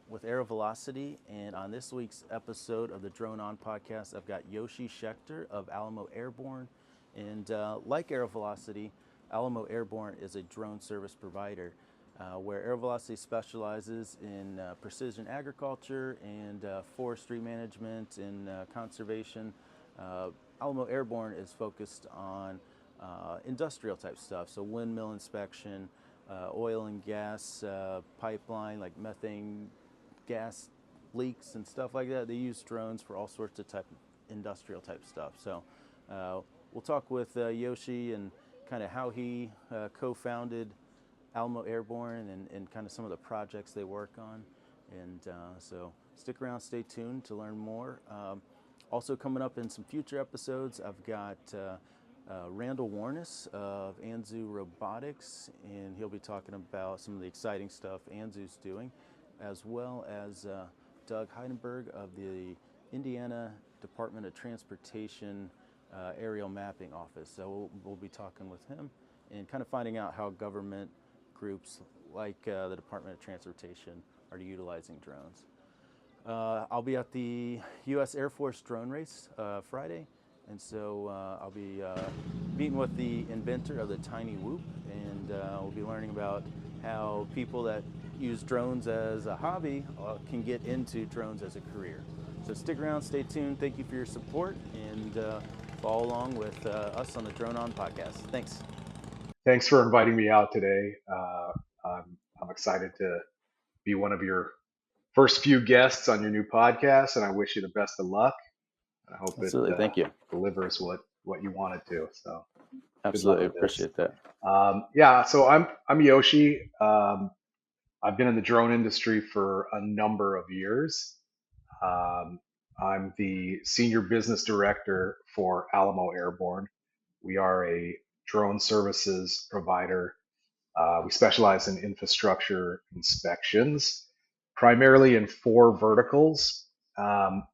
with Aero Velocity, and on this week's episode of the Drone On podcast, I've got Yoshi Schechter of Alamo Airborne. And like Aero Velocity, Alamo Airborne is a drone service provider where Aero Velocity specializes in precision agriculture and forestry management and conservation. Alamo Airborne is focused on industrial type stuff, so windmill inspection, oil and gas pipeline, like methane gas leaks and stuff like that. They use drones for all sorts of type industrial type stuff. So we'll talk with Yoshi and kind of how he co-founded Alamo Airborne and kind of some of the projects they work on. And so stick around, stay tuned to learn more. Also coming up in some future episodes, I've got Randall Warnes of Anzu Robotics, and he'll be talking about some of the exciting stuff Anzu's doing, as well as Doug Heidenberg of the Indiana Department of Transportation Aerial Mapping Office. So we'll be talking with him and kind of finding out how government groups like the Department of Transportation are utilizing drones. I'll be at the U.S. Air Force drone race Friday, and so I'll be meeting with the inventor of the Tiny Whoop, and we'll be learning about how people that use drones as a hobby can get into drones as a career. So stick around, stay tuned. Thank you for your support, and follow along with us on the Drone On podcast. Thanks. Thanks for inviting me out today. I'm excited to be one of your first few guests on your new podcast, and I wish you the best of luck. I hope it Absolutely. Thank you. delivers what you want it to. So good luck Absolutely. with this. Appreciate that. Yeah, so I'm Yoshi. I've been in the drone industry for a number of years. Um, I'm the senior business director for Alamo Airborne. We are a drone services provider. We specialize in infrastructure inspections, primarily in four verticals. Um,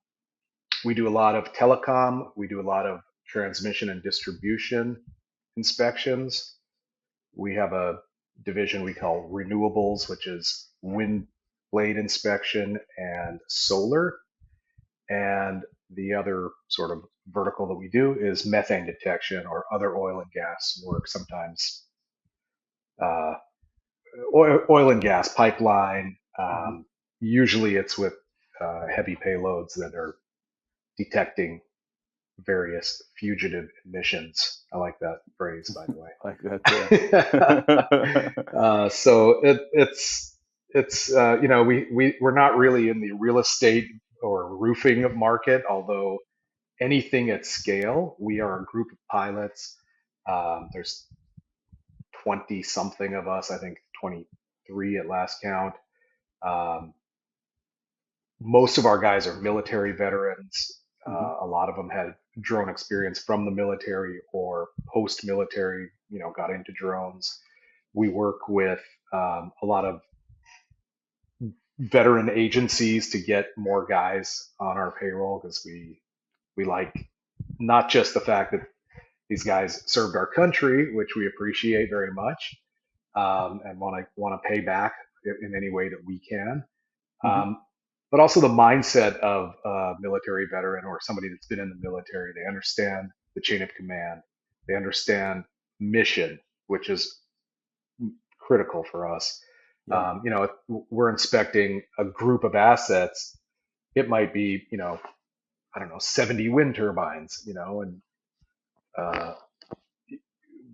we do a lot of telecom. We do a lot of transmission and distribution inspections. We have a division we call renewables, which is wind blade inspection and solar. And the other sort of vertical that we do is methane detection or other oil and gas work, sometimes uh, oil and gas pipeline. Mm-hmm. Usually it's with heavy payloads that are detecting various fugitive emissions. I like that phrase, by the Like that way. too. So it's we're not really in the real estate or roofing market, although anything at scale, we are a group of pilots. There's 20 something of us, I think 23 at last count. Um, Most of our guys are military veterans. Mm-hmm. A lot of them had drone experience from the military or post-military, got into drones. We work with a lot of veteran agencies to get more guys on our payroll because we like not just the fact that these guys served our country, which we appreciate very much, and want to pay back in any way that we can. Mm-hmm. Um, but also the mindset of a military veteran or somebody that's been in the military. They understand the chain of command. They understand mission, which is critical for us. Yeah. If we're inspecting a group of assets, it might be, I don't know, 70 wind turbines, and uh,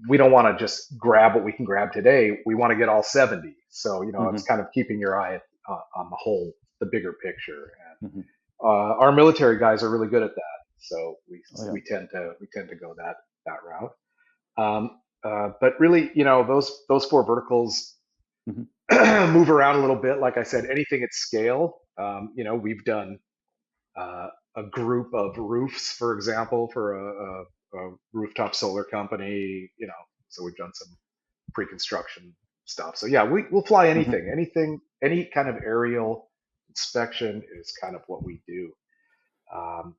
we don't want to just grab what we can grab today. We want to get all 70. So, Mm-hmm. it's kind of keeping your eye on the whole, the bigger picture. Mm-hmm. And our military guys are really good at that. So we Oh yeah. we tend to go that route. But really, those four verticals Mm-hmm. move around a little bit. Like I said, anything at scale. We've done a group of roofs, for example, for a rooftop solar company. So we've done some pre-construction stuff. So yeah, we'll fly Mm-hmm. anything, any kind of aerial inspection is kind of what we do. Um,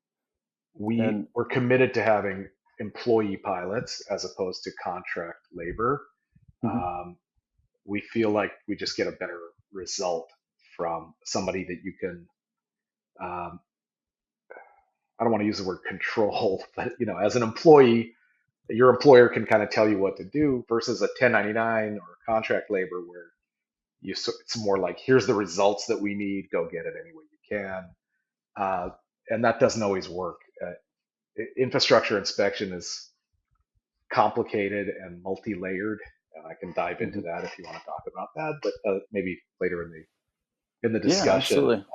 And we're committed to having employee pilots as opposed to contract labor. mm-hmm. Um, we feel like we just get a better result from somebody that you can, um, I don't want to use the word control, but as an employee, your employer can kind of tell you what to do versus a 1099 or contract labor where it's more like, here's the results that we need, go get it any way you can. Uh, and that doesn't always work. Infrastructure inspection is complicated and multi-layered, and I can dive into Hmm. that if you want to talk about that, but maybe later in the Yeah, discussion. absolutely.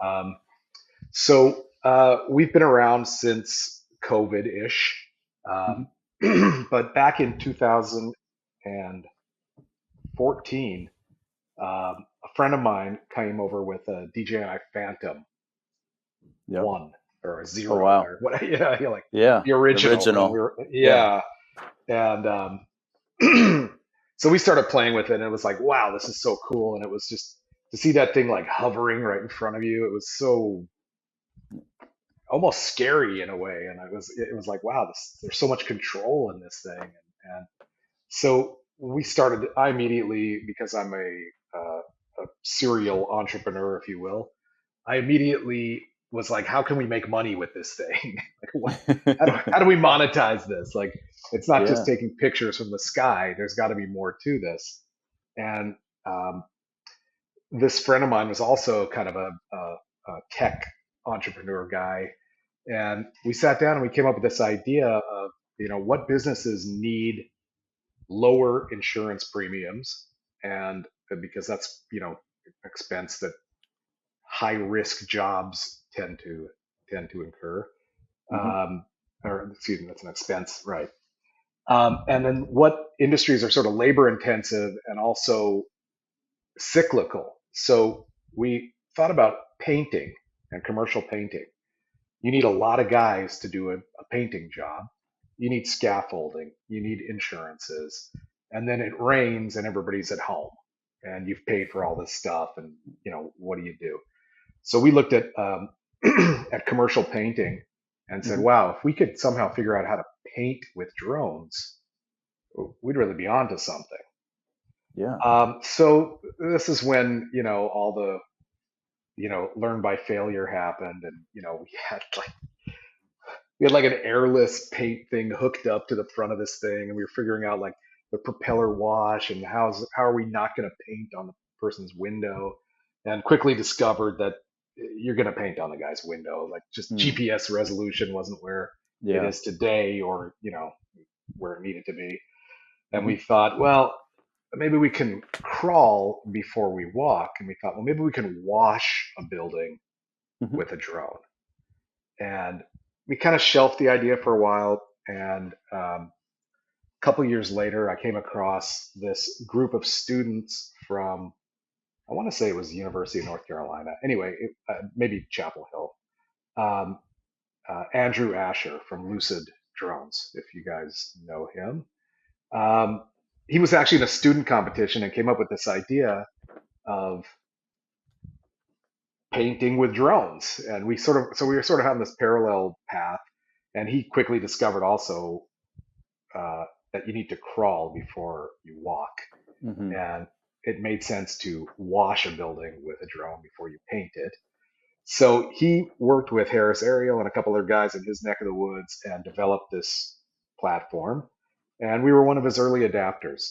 We've been around since COVID-ish, Hmm. um, but back in 2014, a friend of mine came over with a DJI Phantom Yep. one or a Oh zero wow. or what, like Yeah, the the original. And we original. were, Yeah. yeah. And so we started playing with it, and it was like, wow, this is so cool. And it was just to see that thing like hovering right in front of you. It was so almost scary in a way. And it was like, wow, there's so much control in this thing. And so I immediately, because I'm a serial entrepreneur, if you will, I immediately was like, how can we make money with this thing? Like, how do we monetize this? Like, it's not just Yeah. taking pictures from the sky. There's got to be more to this. And um, this friend of mine was also kind of a tech entrepreneur guy, and we sat down and we came up with this idea of what businesses need lower insurance premiums, and because that's expense that high risk jobs tend to incur. Hmm. um, or excuse me, that's an expense, right? And then what industries are sort of labor intensive and also cyclical. So we thought about painting and commercial painting. You need a lot of guys to do a painting job. You need scaffolding. You need insurances. And then it rains and everybody's at home and you've paid for all this stuff. And, what do you do? So we looked at at commercial painting and said, Hmm. wow, if we could somehow figure out how to paint with drones, we'd really be onto something. Yeah. So this is when all the learn by failure happened, and we had like an airless paint thing hooked up to the front of this thing, and we were figuring out like the propeller wash and how are we not going to paint on the person's window, and quickly discovered that you're going to paint on the guy's window. Like, just Mm. GPS resolution wasn't where it Yeah. is today, or where it needed to be. And Hmm. we thought, well, maybe we can crawl before we walk. And we thought, well, maybe we can wash a building Hmm. with a drone. And we kind of shelved the idea for a while. And a couple years later, I came across this group of students from, I want to say it was the University of North Carolina. Anyway, maybe Chapel Hill. Um, Andrew Asher from Lucid Drones, if you guys know him. Um, he was actually in a student competition and came up with this idea of painting with drones. And we were sort of having this parallel path. And he quickly discovered also uh, that you need to crawl before you walk. Hmm. And it made sense to wash a building with a drone before you paint it. So he worked with Harris Ariel and a couple other guys in his neck of the woods and developed this platform. And we were one of his early adapters.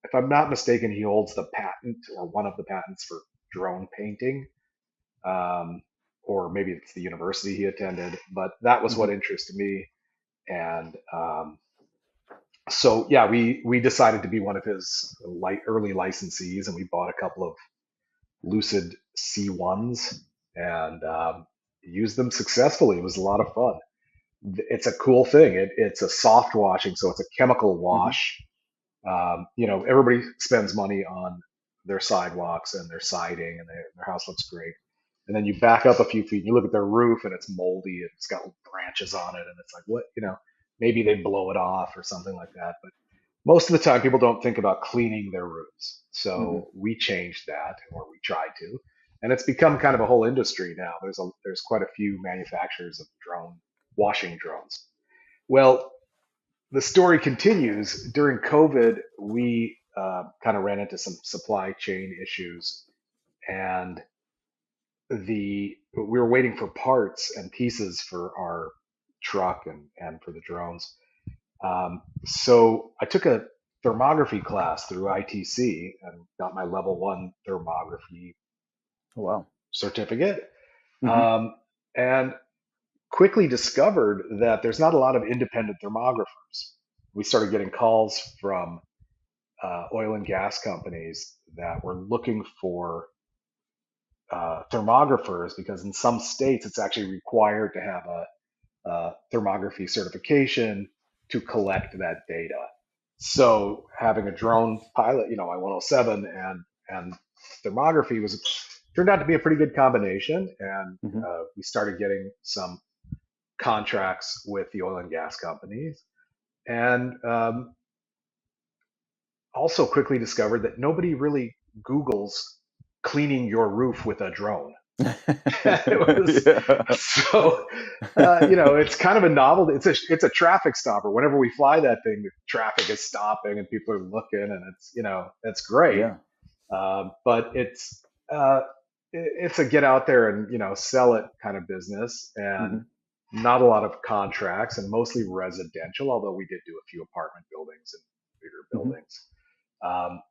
If I'm not mistaken, he holds the patent or one of the patents for drone painting, um, or maybe it's the university he attended. But that was what Hmm. interested me. And so, yeah, we decided to be one of his early licensees, and we bought a couple of Lucid C1s and used them successfully. It was a lot of fun. It's a cool thing. It's a soft washing, so it's a chemical Hmm. wash. Everybody spends money on their sidewalks and their siding, and their house looks great. And then you back up a few feet, and you look at their roof, and it's moldy, and it's got branches on it, and it's like, what, maybe they blow it off or something like that. But most of the time, people don't think about cleaning their roofs. Hmm. So we changed that, or we tried to, and it's become kind of a whole industry now. There's quite a few manufacturers of drone washing drones. Well, the story continues. During COVID, we kind of ran into some supply chain issues, and we were waiting for parts and pieces for our truck and for the drones. So I took a thermography class through ITC and got my level 1 thermography Oh, wow. certificate. Hmm. Um, and quickly discovered that there's not a lot of independent thermographers. We started getting calls from oil and gas companies that were looking for thermographers because in some states it's actually required to have a thermography certification to collect that data. So having a drone pilot, my 107 and thermography was turned out to be a pretty good combination, and Hmm. we started getting some contracts with the oil and gas companies, and also quickly discovered that nobody really Googles cleaning your roof with a drone. It was Yeah. so it's kind of a novelty. It's a traffic stopper. Whenever we fly that thing, the traffic is stopping and people are looking, and it's great. Yeah. But it's a get out there and sell it kind of business, and Hmm. not a lot of contracts, and mostly residential. Although we did do a few apartment buildings and bigger Hmm. buildings. Um,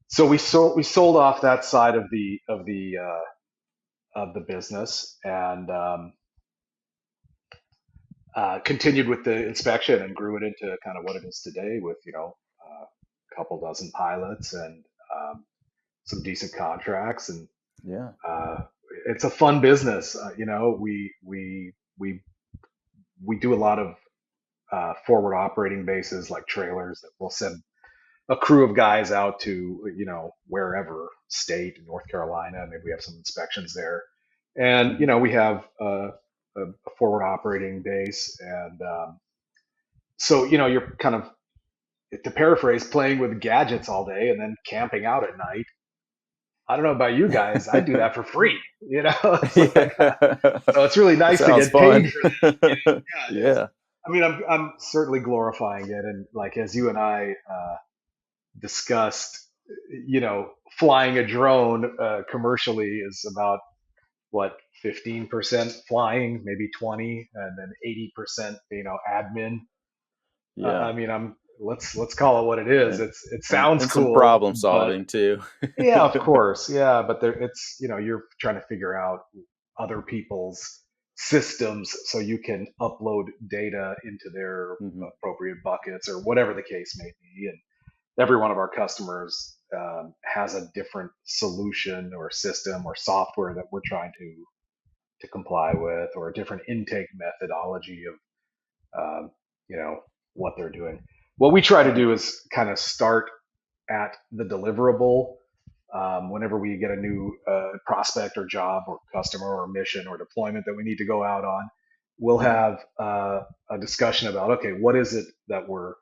so we sold off that side of the business, and continued with the inspection and grew it into kind of what it is today with a couple dozen pilots and some decent contracts, and Yeah. uh, it's a fun business. We do a lot of forward operating bases like trailers that we'll send a crew of guys out to wherever state in North Carolina. Maybe we have some inspections there, and Hmm. we have a forward operating base, and so you're kind of, to paraphrase, playing with gadgets all day and then camping out at night. I don't know about you guys, I do that for free. It's like, Yeah. so it's really That nice to sounds get paid fun. for that. Yeah, it is. Yeah. I mean, I'm certainly glorifying it, and like as you and I discussed, flying a drone commercially is about what, 15% flying, maybe 20, and then 80% admin. Yeah. I mean, let's call it what it is. And It sounds and some cool, problem but solving too. yeah, of course, yeah, but it's you're trying to figure out other people's systems so you can upload data into their Hmm. appropriate buckets or whatever the case may be. And every one of our customers has a different solution or system or software that we're trying to comply with, or a different intake methodology of um, you know what they're doing. What we try to Hmm. do is kind of start at the deliverable. Whenever we get a new prospect or job or customer or mission or deployment that we need to go out on, we'll Hmm. have a discussion about, okay, what is it that we're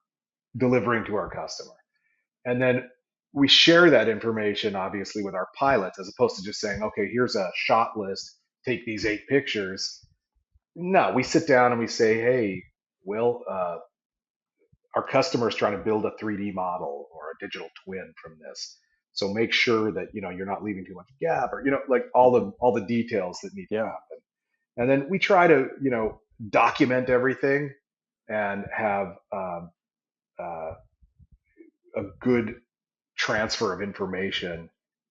delivering to our customer, and then we share that information obviously with our pilots, as opposed to just saying, okay, here's a shot list, take these 8 pictures. No, we sit down and we say, hey, Will, our customer is trying to build a 3D model or a digital twin from this. So make sure that you're not leaving too much gap, or like Hmm. all the details that need to Yeah. happen. And then we try to document everything and have uh, a good transfer of information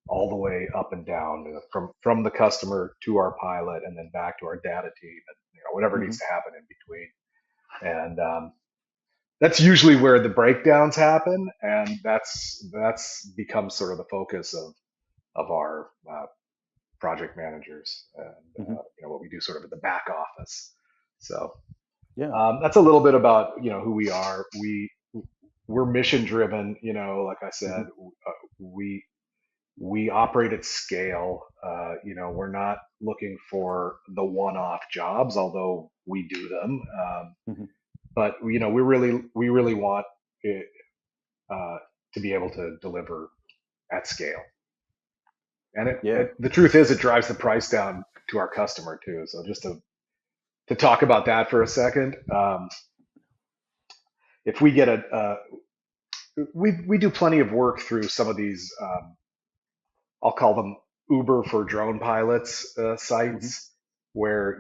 all the way up and down, from the customer to our pilot and then back to our data team, and whatever needs Hmm. to happen in between. And that's usually where the breakdowns happen, and that's become sort of the focus of our project managers, and Hmm. what we do sort of at the back office. So Yeah. that's a little bit about who we are. We're mission driven. Like I said, Hmm. we we operate at scale. We're not looking for the one-off jobs, although we do them. Hmm. But we really want it, uh, to be able to deliver at scale. And Yeah. the truth is, it drives the price down to our customer too. So just to talk about that for a second, if we get we do plenty of work through some of these, I'll call them Uber for drone pilots Hmm. sites where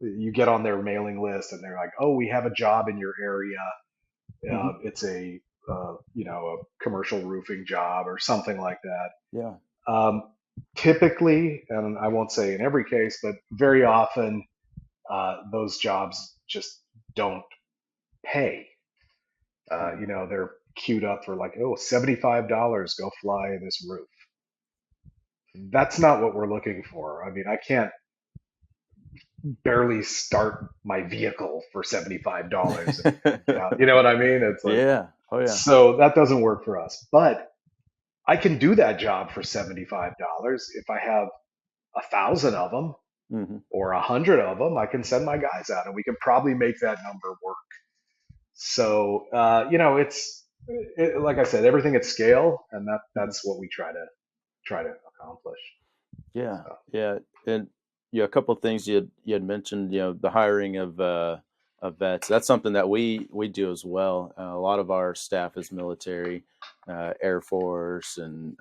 you get on their mailing list and they're like, oh, we have a job in your area. Hmm. It's a a commercial roofing job or something like that. Yeah. Um, Typically, and I won't say in every case, but very often, those jobs just don't pay. Mm. They're queued up for like, oh, $75, go fly this roof. That's not what we're looking for. I mean, I can't barely start my vehicle for $75 and get out. You know what I mean? It's like, Yeah. Oh yeah. so that doesn't work for us. But I can do that job for $75 if I have 1,000 of them Hmm. or 100 of them. I can send my guys out, and we can probably make that number work. So like I said, everything at scale, and Hmm. that's what we try to accomplish. Yeah. So, Yeah. And a couple of things you had mentioned, the hiring of vets. That's something that we do as well. A lot of our staff is military, Air Force, and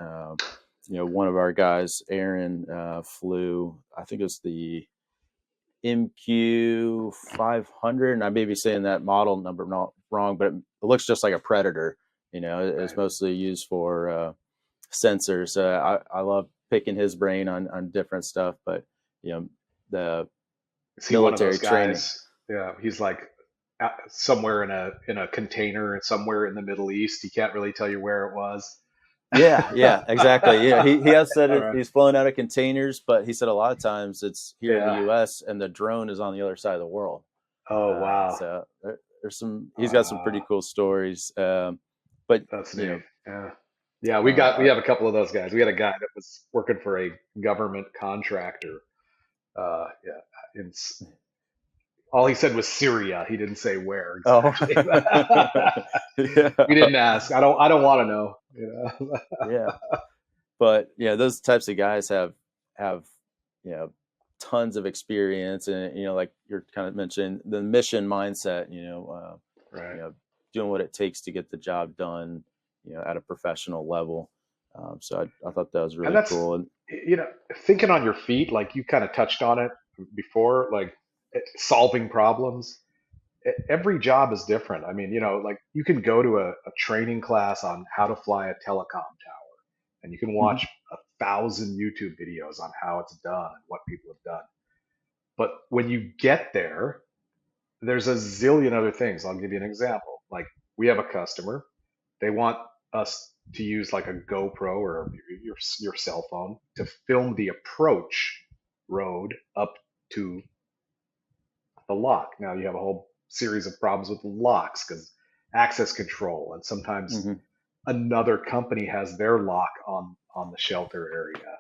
one of our guys, Aaron, flew. I think it was the MQ 500, and I may be saying that model number not wrong, but it looks just like a Predator. It's right. mostly used for sensors. I love picking his brain on different stuff, but the Is he one of those military training. guys? Yeah, he's like somewhere in a container somewhere in the Middle East. He can't really tell you where it was. Yeah, yeah, exactly. Yeah, he has said All right. he's flown out of containers, but he said a lot of times it's here in the Yeah. U.S. and the drone is on the other side of the world. Oh wow. So there's some. He's got some pretty Wow. cool stories. But That's you neat. know, Yeah. Yeah, we uh, have a couple of those guys. We had a guy that was working for a government contractor. Yeah, in, all he said was Syria. He didn't say where oh, exactly. We yeah, didn't ask. I don't want to know. yeah. But those types of guys have you know tons of experience, and like you're kind of mentioning the mission mindset. Right. Doing what it takes to get the job done. At a professional level. So I thought that was And really that's cool. And you know thinking on your feet, like you kind of touched on it before, like solving problems. Every job is different. I mean, like you can go to a training class on how to fly a telecom tower, and you can Mhm. watch 1,000 YouTube videos on how it's done and what people have done. But when you get there, there's a zillion other things. I'll give you an example. Like we have a customer, they want us to use like a GoPro or your cell phone to film the approach road up to the lock. Now you have a whole series of problems with locks because access control, and sometimes Mhm. another company has their lock on the shelter area.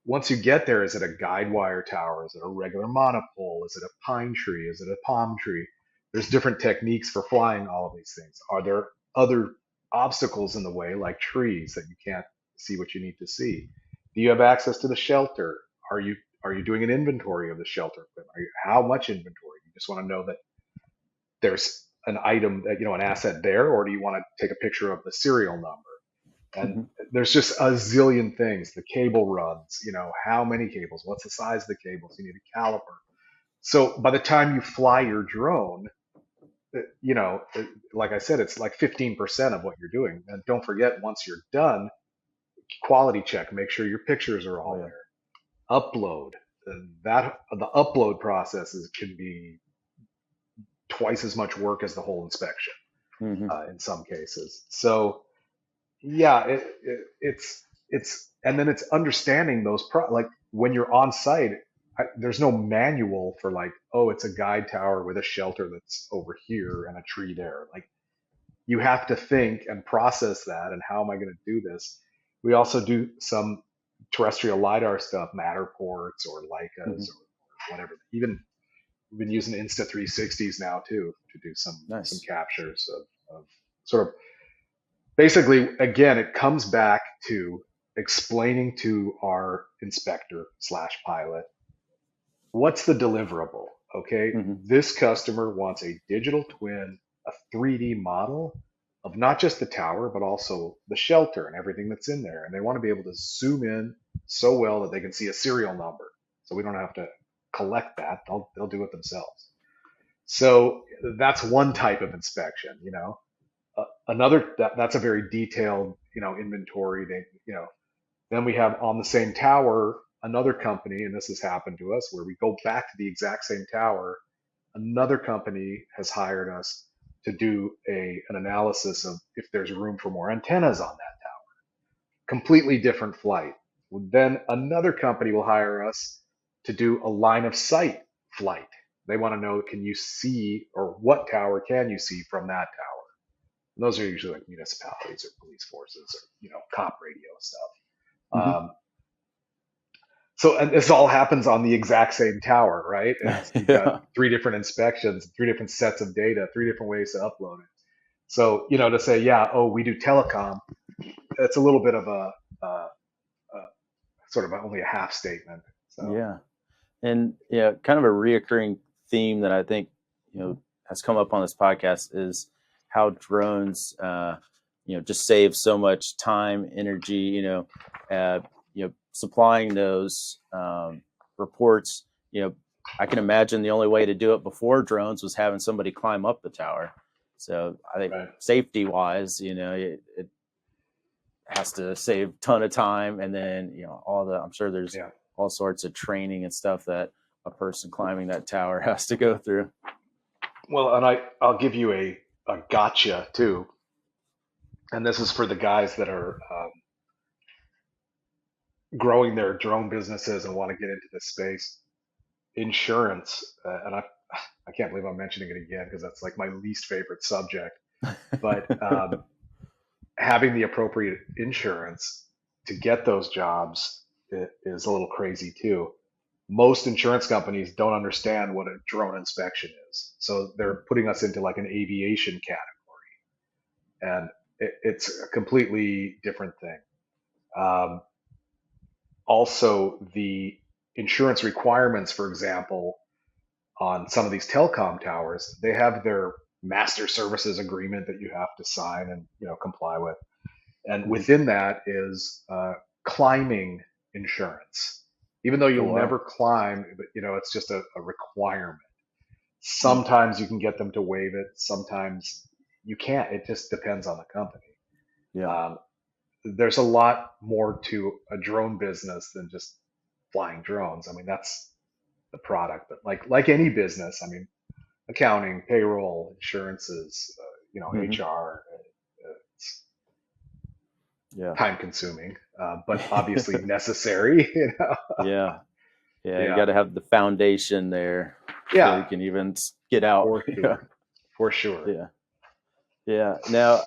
Once you get there, is it a guide wire tower? Is it a regular monopole? Is it a pine tree? Is it a palm tree? There's different techniques for flying all of these things. Are there other obstacles in the way, like trees, that you can't see what you need to see? Do you have access to the shelter? Are you are you doing an inventory of the shelter equipment? How much inventory? You just want to know that there's an item that an asset there, or do you want to take a picture of the serial number? And Mhm. there's just a zillion things. The cable runs, how many cables? What's the size of the cables? You need a caliper. So by the time you fly your drone, like I said, it's like 15% of what you're doing. And don't forget, once you're done, quality check, make sure your pictures are Oh all yeah. there. Upload. That the upload processes can be twice as much work as the whole inspection Hmm. in some cases. So yeah, it's and then it's understanding those like when you're on site, there's no manual for like, oh, it's a guide tower with a shelter that's over here and a tree there. Like you have to think and process that, and how am I going to do this? We also do some terrestrial lidar stuff, Matterports or Leicas Hmm. or whatever. Even we've been using Insta 360s now too to do some Nice. captures of sort of basically, again, it comes back to explaining to our inspector slash pilot what's the deliverable. Okay, Hmm. this customer wants a digital twin, a 3D model of not just the tower but also the shelter and everything that's in there, and they want to be able to zoom in, so well that they can see a serial number. So we don't have to collect that. They'll do it themselves. So that's one type of inspection, another that's a very detailed, inventory. Then we have on the same tower another company, and this has happened to us where we go back to the exact same tower. Another company has hired us to do an analysis of if there's room for more antennas on that tower. Completely different flight. Then another company will hire us to do a line of sight flight. They want to know, can you see, or what tower can you see from that tower? And those are usually like municipalities or police forces or cop radio stuff. Hmm. So, and this all happens on the exact same tower, right? You've got Yeah. three different inspections, three different sets of data, three different ways to upload it. So, to say, yeah, oh, we do telecom, it's a little bit of a sort of only a half statement. So, Yeah. And yeah, kind of a reoccurring theme that I think has come up on this podcast is how drones just save so much time, energy. Supplying those reports. I can imagine the only way to do it before drones was having somebody climb up the tower. So I think right. safety wise, it has to save a ton of time, and then I'm sure there's Yeah. all sorts of training and stuff that a person climbing that tower has to go through. Well, and I'll give you a gotcha too. And this is for the guys that are growing their drone businesses and want to get into this space. Insurance, and I can't believe I'm mentioning it again because that's like my least favorite subject. But having the appropriate insurance to get those jobs is a little crazy too. Most insurance companies don't understand what a drone inspection is, so they're putting us into like an aviation category, and it's a completely different thing. Um, Also, the insurance requirements, for example, on some of these telecom towers, they have their master services agreement that you have to sign and comply with. And Mhm. within that is climbing insurance. Even though Oh you'll wow. never climb, but it's just a requirement. Mm. Sometimes you can get them to waive it. Sometimes you can't. It just depends on the company. Yeah. Um, there's a lot more to a drone business than just flying drones. I mean, that's the product, but like any business, I mean, accounting, payroll, insurances, Hmm. HR, it's Yeah. time consuming, but obviously necessary. Yeah. Yeah. You Yeah, got to have the foundation there before yeah, you can even get out. for Yeah. sure, for sure. Yeah. Yeah. Now,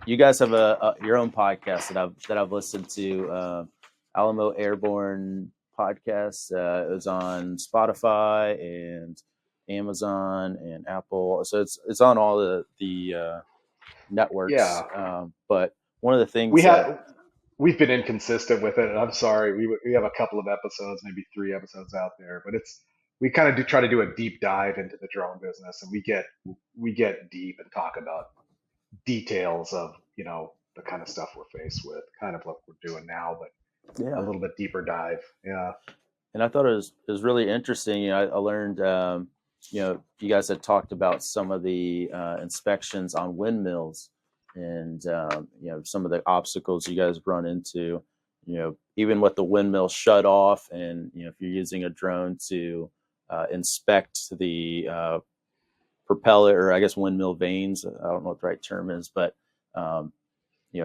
you guys have your own podcast that I've listened to, Alamo Airborne podcast. It was on Spotify and Amazon and Apple, so it's on all the networks. Yeah, But one of the we things that have we've been inconsistent with it, and I'm sorry. We have a couple of episodes, maybe three episodes out there, but we kind of do try to do a deep dive into the drone business, and we get deep and talk about details of the kind of stuff we're faced with, kind of what we're doing now, but a yeah, little bit deeper dive. Yeah, and I thought it was really interesting. I learned you guys had talked about some of the inspections on windmills, and some of the obstacles you guys run into. Even with the windmill shut off, and if you're using a drone to inspect the propeller, or I guess windmill vanes. I don't know what the right term is, but um,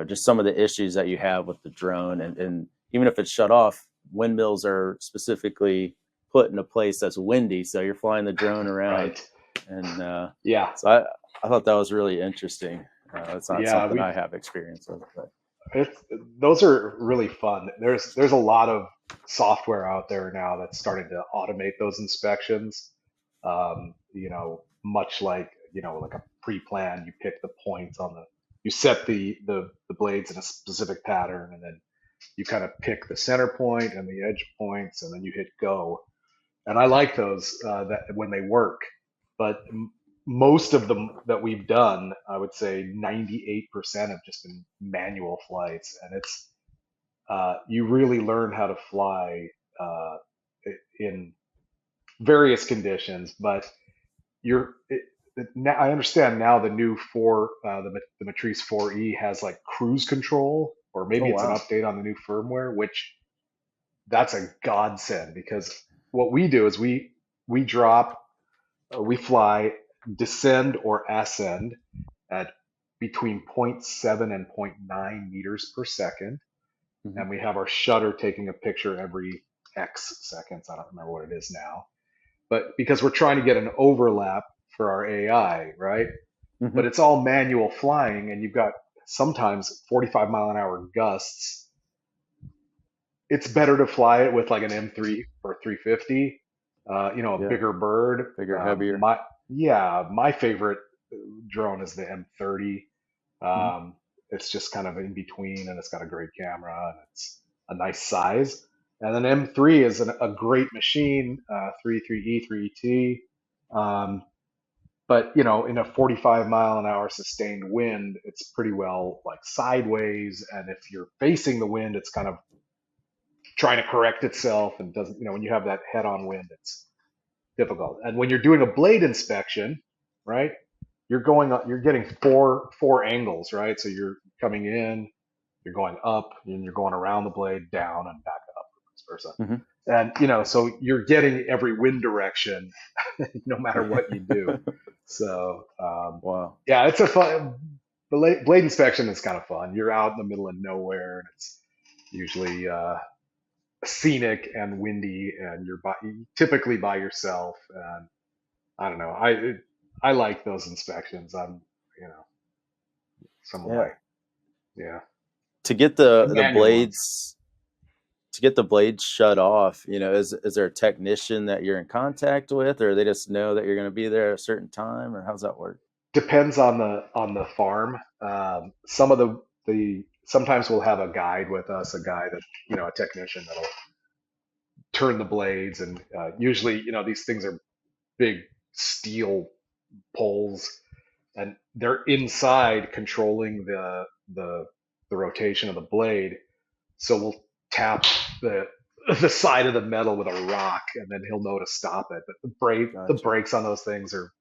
just some of the issues that you have with the drone, and even if it's shut off, windmills are specifically put in a place that's windy, so you're flying the drone around, right. and Yeah, so I thought that was really interesting. It's not yeah. something I have experience with, but It's those are really fun. There's a lot of software out there now that's starting to automate those inspections. Much like like a pre-plan, you pick the points on you set the blades in a specific pattern, and then you kind of pick the center point and the edge points, and then you hit go. And I like those that when they work. But most of them that we've done, I would say 98% have just been manual flights, and you really learn how to fly in various conditions. But you're now, I understand now the new the Matrice 4E has like cruise control, or Oh maybe it's an wow. update on the new firmware, which that's a godsend because what we do is we drop, we fly descend or ascend at between zero point 0.7 and zero point 0.9 meters per second, Hmm. and we have our shutter taking a picture every X seconds. I don't remember what it is now, but because we're trying to get an overlap for our AI, right? Hmm. But it's all manual flying, and you've got sometimes 45-mile-an-hour gusts. It's better to fly it with like an M3 or 350, a Yeah. bigger bird. Bigger, heavier. My favorite drone is the M30. Hmm. Um, it's just kind of in between, and it's got a great camera, and it's a nice size. And then M3 is a great machine, 3E, 3ET. Um, but in a 45 mile an hour sustained wind, it's pretty well like sideways. And if you're facing the wind, it's kind of trying to correct itself and doesn't, when you have that head on wind, it's difficult. And when you're doing a blade inspection, right, you're getting four angles, right? So you're coming in, you're going up, and you're going around the blade, down, and back up, vice versa. Hmm. And so you're getting every wind direction, no matter what you do. So Wow. yeah, it's a fun blade inspection is kind of fun. You're out in the middle of nowhere, and it's usually scenic and windy, and typically by yourself. And I don't know, I like those inspections. I'm you know some of Yeah. my yeah To get the the manual ones. blades to get the blades shut off, is there a technician that you're in contact with, or they just know that you're going to be there at a certain time, or how's that work? Depends on the farm. Some of the sometimes we'll have a guide with us, a guy that a technician that'll turn the blades, and usually these things are big steel poles, and they're inside controlling the the rotation of the blade. So we'll tap the the side of the metal with a rock, and then he'll know to stop it. But the Gotcha. brakes on those things are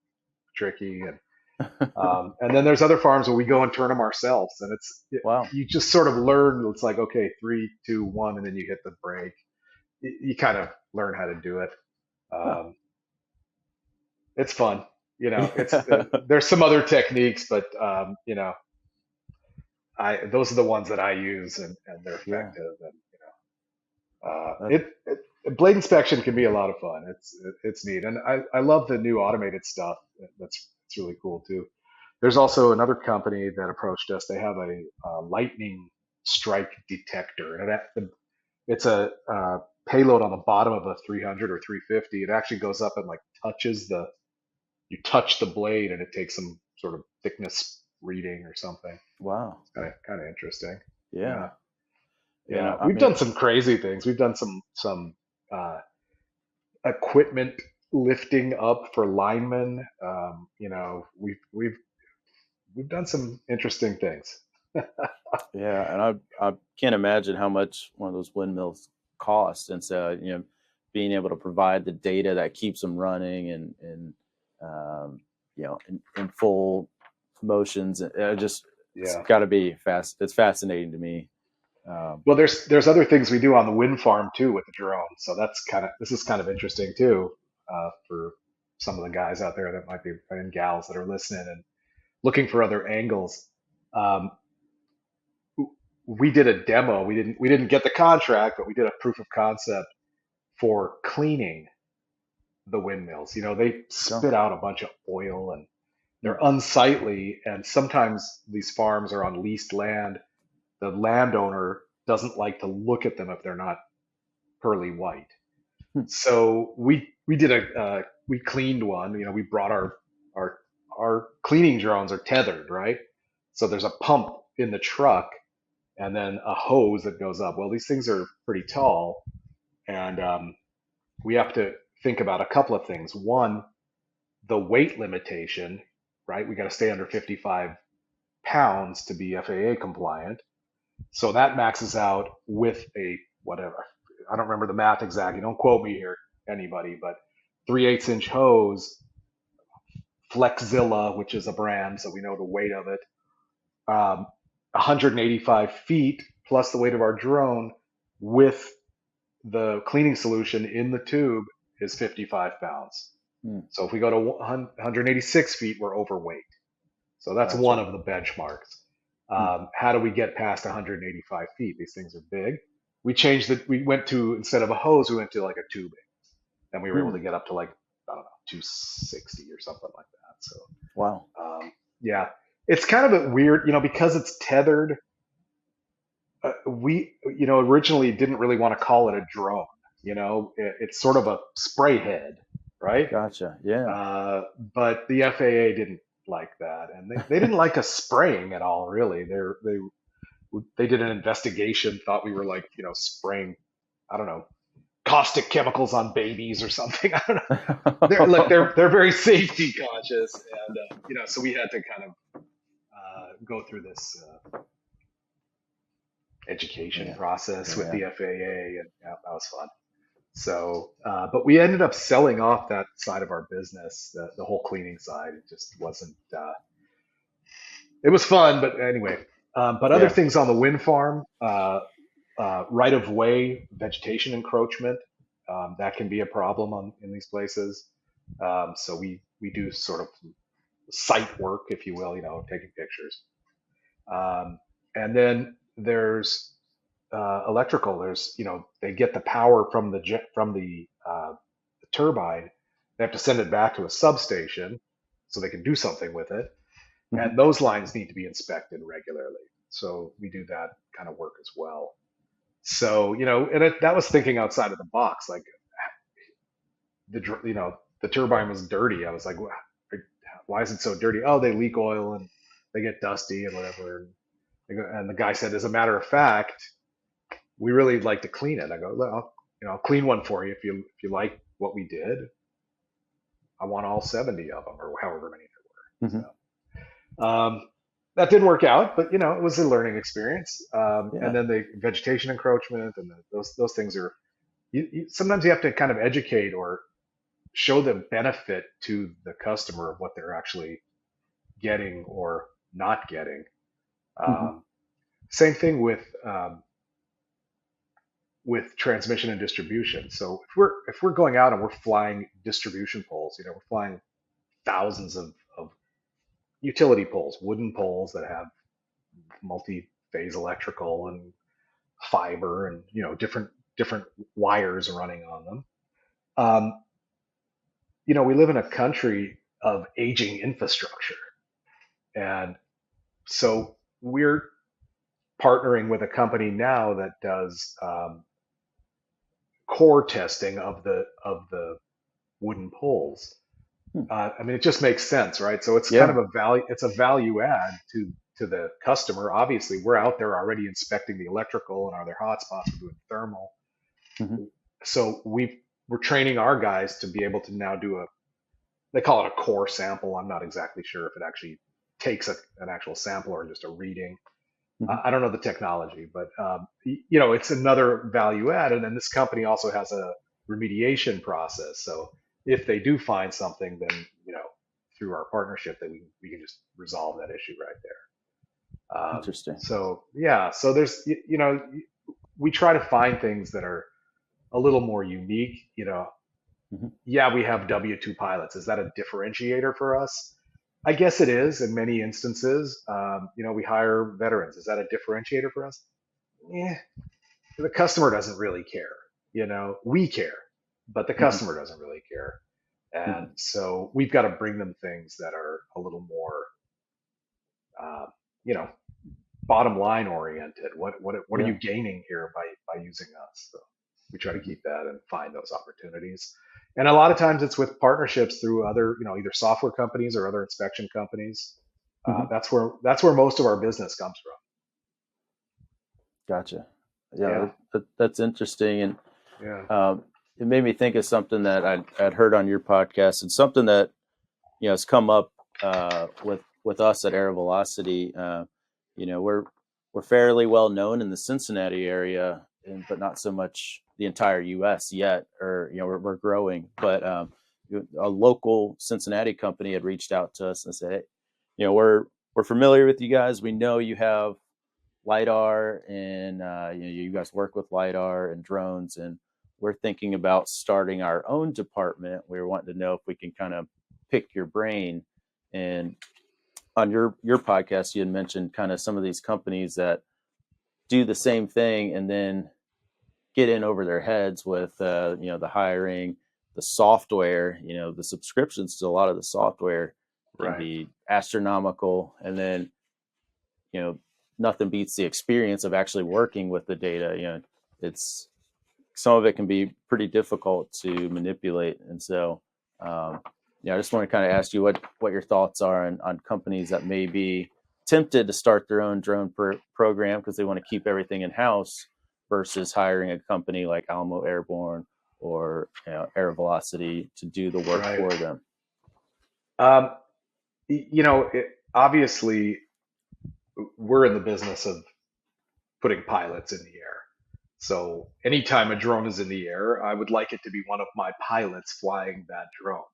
tricky, and then there's other farms where we go and turn them ourselves, and Wow. you just sort of learn. It's like, okay, 3, 2, 1, and then you hit the brake. You kind of learn how to do it. Huh. Um, it's fun. It's Yeah. there's some other techniques, but I those are the ones that I use, and they're Yeah. effective. And That, blade inspection can be a lot of fun. It's neat, and I love the new automated stuff. It's really cool too. There's also another company that approached us. They have a lightning strike detector, and it's a payload on the bottom of a 300 or 350. It actually goes up and like you touch the blade, and it takes some sort of thickness reading or something. wow. It's kind of interesting. Yeah, Yeah. yeah. I We've mean, done some crazy things. We've done some uh, equipment lifting up for linemen. We've done some interesting things. yeah, and I can't imagine how much one of those windmills cost, and so being able to provide the data that keeps them running and in full motions, it's Yeah. got to be fast. It's fascinating to me. Um, Well, there's other things we do on the wind farm too with the drone. So this is kind of interesting too, for some of the guys out there that might be and gals that are listening and looking for other angles. Um, we did a demo. We didn't get the contract, but we did a proof of concept for cleaning the windmills. They go. spit out a bunch of oil, and Hmm. they're unsightly. And sometimes these farms are on leased land. The landowner doesn't like to look at them if they're not pearly white. Hmm. So we cleaned one. We brought our our cleaning drones are tethered, right? So there's a pump in the truck, and then a hose that goes up. Well, these things are pretty tall, and we have to think about a couple of things. One, the weight limitation, right? We got to stay under 55 pounds to be FAA compliant. So that maxes out with a whatever. I don't remember the math exactly. Don't quote me here, anybody, but 3/8 inch hose, Flexzilla, which is a brand, so we know the weight of it. 185 feet plus the weight of our drone with the cleaning solution in the tube is 55 pounds. Hmm. So if we go to 186 feet, we're overweight. So that's one Gotcha. of the benchmarks. Hmm. How do we get past 185 feet? These things are big. We went to, instead of a hose, we went to like a tubing, and we were able Hmm. to get up to like, I don't know, 260 or something like that. So, Wow. yeah, it's kind of a weird, because it's tethered. We, originally didn't really want to call it a drone. It's sort of a spray head, right? Gotcha. Yeah. Uh, but the FAA didn't like that, and they didn't like us spraying at all. Really, they did an investigation, thought we were like, spraying, I don't know, caustic chemicals on babies or something. I don't know. They're very safety conscious, and so we had to kind of go through this education Yeah. process with Yeah. the FAA, and yeah, that was fun. So, but we ended up selling off that side of our business, the whole cleaning side. It just wasn't. It was fun, but anyway. But other Yeah. things on the wind farm, right of way, vegetation encroachment, that can be a problem in these places. So we do sort of site work, if you will, taking pictures. And then there's electrical. There's, they get the power from the turbine. They have to send it back to a substation so they can do something with it. Hmm. And those lines need to be inspected regularly. So we do that kind of work as well. So, that was thinking outside of the box. Like the turbine was dirty. I was like, why is it so dirty? Oh, they leak oil and they get dusty and whatever. And the guy said, as a matter of fact, we really like to clean it. I go, well, I'll clean one for you if you like what we did. I want all 70 of them or however many Hmm. there were. So that didn't work out, but it was a learning experience. And Yeah. then the vegetation encroachment and those things are. Sometimes you have to kind of educate or show the benefit to the customer of what they're actually getting or not getting. Hmm. Um, Same thing with transmission and distribution. So if we're going out and we're flying distribution poles, we're flying thousands of utility poles, wooden poles that have multi-phase electrical and fiber and different wires running on them. Um, we live in a country of aging infrastructure, and so we're partnering with a company now that does core testing of the wooden poles. Hmm. I mean, it just makes sense, right? So it's kind Yeah. of a value. It's a value add to the customer. Obviously, we're out there already inspecting the electrical and are there hotspots? We're doing thermal. Hmm. So we're training our guys to be able to now do a. They call it a core sample. I'm not exactly sure if it actually takes an actual sample or just a reading. Hmm. I don't know the technology, but it's another value add. And then this company also has a remediation process. So if they do find something, then through our partnership, that we can just resolve that issue right there. Interesting. So yeah, so there's we try to find things that are a little more unique. Hmm. Yeah, we have W-2 pilots. Is that a differentiator for us? I guess it is in many instances. We hire veterans. Is that a differentiator for us? Yeah, the customer doesn't really care. We care, but the Hmm. customer doesn't really care. And Hmm. so we've got to bring them things that are a little more, uh, you know, bottom line oriented. What are you Yeah. gaining here by using us? So we try to keep that and find those opportunities. And a lot of times it's with partnerships through other, either software companies or other inspection companies. Hmm. That's where most of our business comes Gotcha. from. Yeah, Yeah, that's interesting, and yeah. um, it made me think of something that I'd heard on your podcast, and something that has come up with us at Aero Velocity. We're we're fairly well known in the Cincinnati area, but not so much the entire U.S. yet. Or we're growing, but a local Cincinnati company had reached out to us and said, hey, we're familiar with you guys. We know you have lidar, and you guys work with lidar and drones, and we're thinking about starting our own department. We were wanting to know if we can kind of pick your brain. And on your podcast, you had mentioned kind of some of these companies that do the same thing and then get in over their heads with the hiring, the software, the subscriptions to a lot of the software can Right. be astronomical, and then nothing beats the experience of actually working with the data. It's some of it can be pretty difficult to manipulate, and so I just want to kind of ask you what your thoughts are on companies that may be tempted to start their own drone program because they want to keep everything in house versus hiring a company like Alamo Airborne or Aero Velocity to do the work Right. for them. Um, obviously, we're in the business of putting pilots in the air. So anytime a drone is in the air, I would like it to be one of my pilots flying that drone.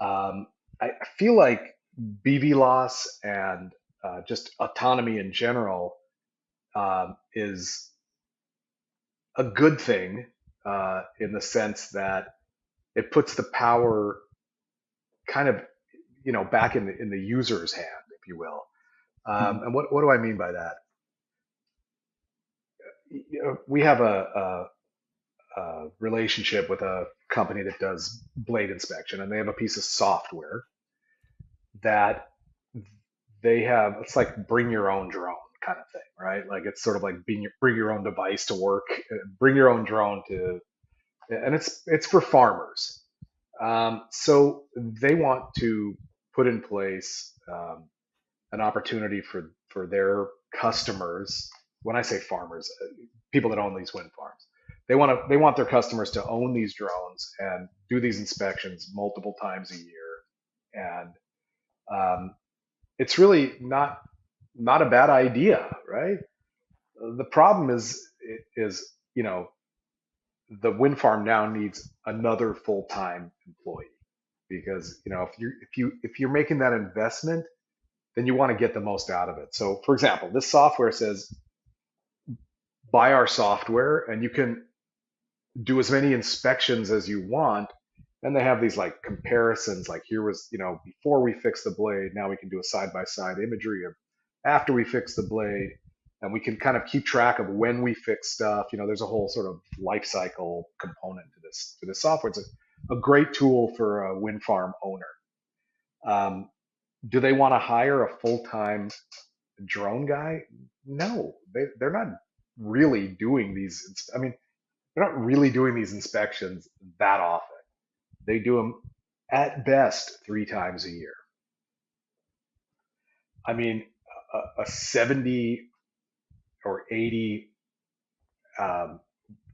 Um, I feel like BV loss and just autonomy in general is a good thing in the sense that it puts the power kind of back in the user's hand, if you will. Mhm. And what do I mean by that? We have a relationship with a company that does blade inspection, and they have a piece of software that they have. It's like bring your own drone kind of thing, right? Like it's sort of like bring your own device to work, bring your own drone to, and it's for farmers. So they want to put in place an opportunity for their customers. When I say farmers, people that own these wind farms, they want their customers to own these drones and do these inspections multiple times a year. And it's really not a bad idea, right? The problem is the wind farm now needs another full-time employee because if you're making that investment, then you want to get the most out of it. So, for example, this software says buy our software and you can do as many inspections as you want. And they have these like comparisons, like here was, before we fix the blade, now we can do a side by side imagery of after we fix the blade. And we can kind of keep track of when we fix stuff. There's a whole sort of life cycle component to this software. It's a great tool for a wind farm owner. Um, do they want to hire a full-time drone guy? No, they're not really doing these. I mean, they're not really doing these inspections that often. They do them at best 3 times a year. I mean, a 70 or 80 um,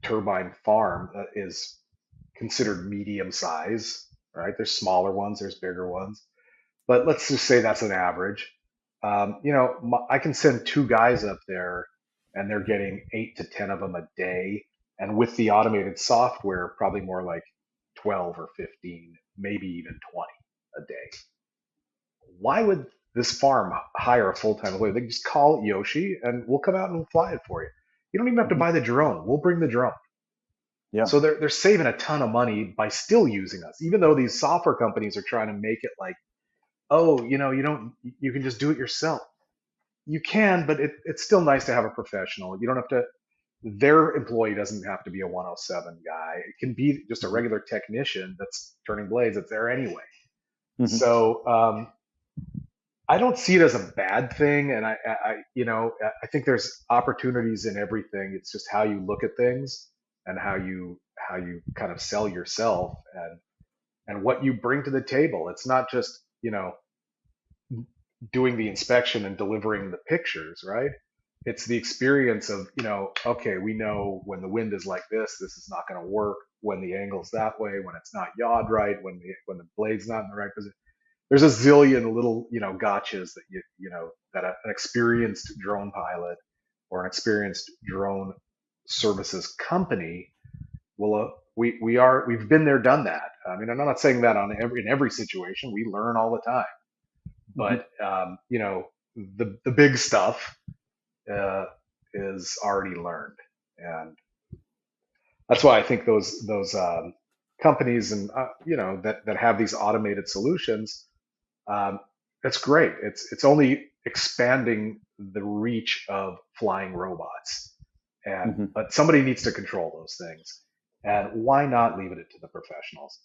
turbine farm is considered medium size, right? There's smaller ones, there's bigger ones, but let's just say that's an average. I can send 2 guys up there and they're getting 8 to 10 of them a day. And with the automated software, probably more like 12 or 15, maybe even 20 a day. Why would this farm hire a full-time employee? They can just call Yoshi and we'll come out and fly it for you. You don't even have to Mhm. buy the drone. We'll bring the drone. Yeah. So they're saving a ton of money by still using us, even though these software companies are trying to make it like, oh, you can just do it yourself. You can, but it's still nice to have a professional. You don't have to, their employee doesn't have to be a 107 guy. It can be just a Mhm. regular technician that's turning blades that's there anyway. Mhm. So I don't see it as a bad thing. And I think there's opportunities in everything. It's just how you look at things and how you kind of sell yourself and what you bring to the table. It's not just, doing the inspection and delivering the pictures, right? It's the experience of, okay, we know when the wind is like this is not going to work. When the angle's that way, when it's not yawed right, when the blade's not in the right position. there's a zillion little, gotchas that that an experienced drone pilot or an experienced drone services company will, we've been there, done that. I mean, I'm not saying that in every situation. We learn all the time, Hmm. but the big stuff uh, is already learned, and that's why I think those companies and that have these automated solutions, um, that's great. It's only expanding the reach of flying robots, and Hmm. but somebody needs to control those things, and why not leave it to the professionals?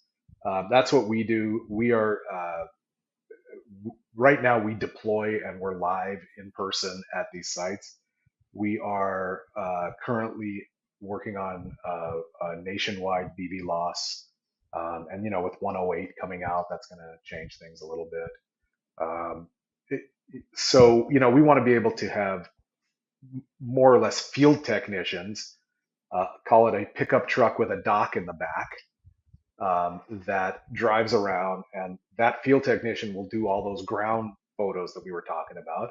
That's what we do. We are right now, we deploy and we're live in person at these sites. We are currently working on a nationwide BB loss, and with 108 coming out, that's going to change things a little bit. Um, it, so we want to be able to have more or less field technicians, call it a pickup truck with a dock in the back, that drives around, and that field technician will do all those ground photos that we were talking about,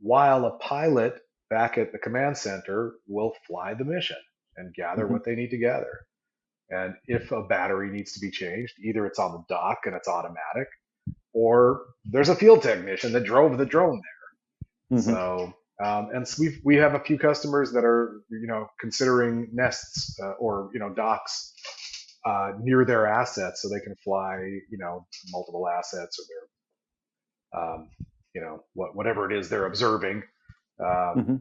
while a pilot back at the command center will fly the mission and gather Hmm. what they need to gather. And if a battery needs to be changed, either it's on the dock and it's automatic, or there's a field technician that drove the drone there. Hmm. So, and so we have a few customers that are considering nests, or docks near their assets, so they can fly multiple assets, or their whatever it is they're observing, um, Hmm.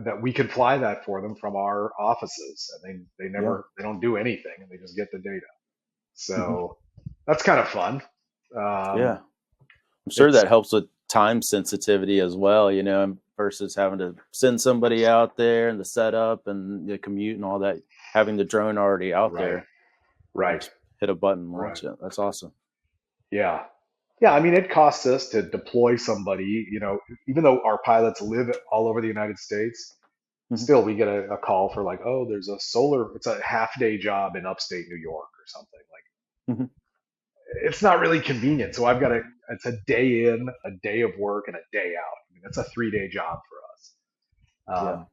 that we can fly that for them from our offices, and Yeah. they don't do anything, and they just get the data. Hmm. So that's kind of fun. Um, Yeah. I'm sure it's that helps with time sensitivity as well, versus having to send somebody out there and the setup and the commute and all that, having the drone already out right, there. You right, just hit a button, right. launch it. That's awesome. Yeah. Yeah, I mean, it costs us to deploy somebody, even though our pilots live all over the United States, Hmm. still we get a call for like, oh, there's a solar, it's a half day job in upstate New York or something. Like, Hmm. it's not really convenient. So I've got it's a day in, a day of work, and a day out. I mean, it's a 3 day job for us. Yeah.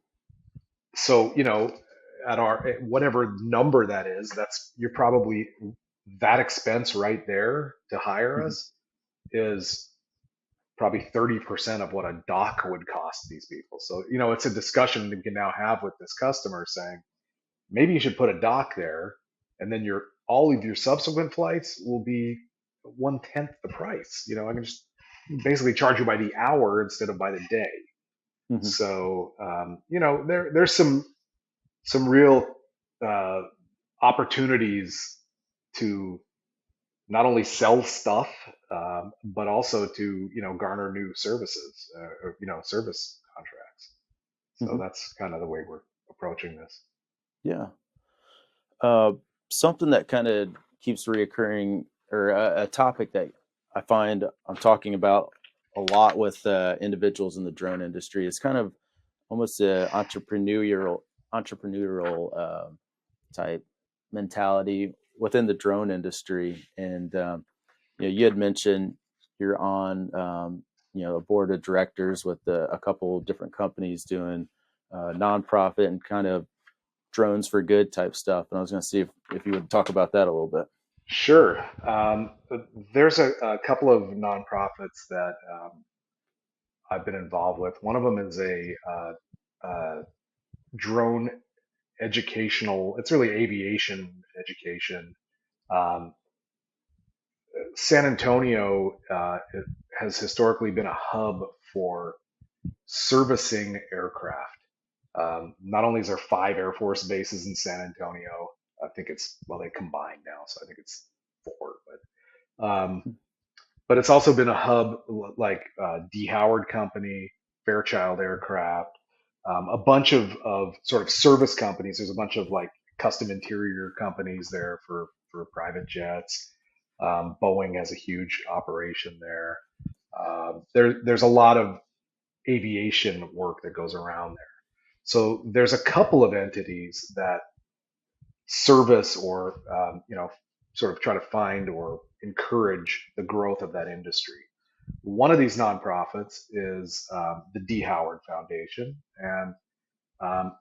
So, at our whatever number that is, you're probably, that expense right there to hire Hmm. us is probably 30% of what a dock would cost these people. So, it's a discussion we can now have with this customer, saying, maybe you should put a dock there, and then all of your subsequent flights will be 1/10 the price. I can just basically charge you by the hour instead of by the day. Hmm. So, there's some real uh, opportunities to not only sell stuff, but also to garner new services, or service contracts. So Hmm. that's kind of the way we're approaching this. Yeah. Uh, Something that kind of keeps reoccurring, or a topic that I find I'm talking about a lot with individuals in the drone industry is kind of almost a entrepreneurial type mentality within the drone industry. And you had mentioned you're on a board of directors with a couple of different companies doing nonprofit and kind of drones for good type stuff. And I was going to see if you would talk about that a little bit. Sure. There's a couple of nonprofits that I've been involved with. One of them is a drone educational. It's really aviation education. Um, San Antonio has historically been a hub for servicing aircraft. Not only is there 5 Air Force bases in San Antonio, I think well, they combined now, so I think it's 4, but it's also been a hub, like D. Howard Company, Fairchild Aircraft, a bunch of sort of service companies. There's a bunch of like custom interior companies there for private jets. Boeing has a huge operation there. There's a lot of aviation work that goes around there. So there's a couple of entities that service, or sort of try to find, or encourage the growth of that industry. One of these nonprofits is the D. Howard Foundation, and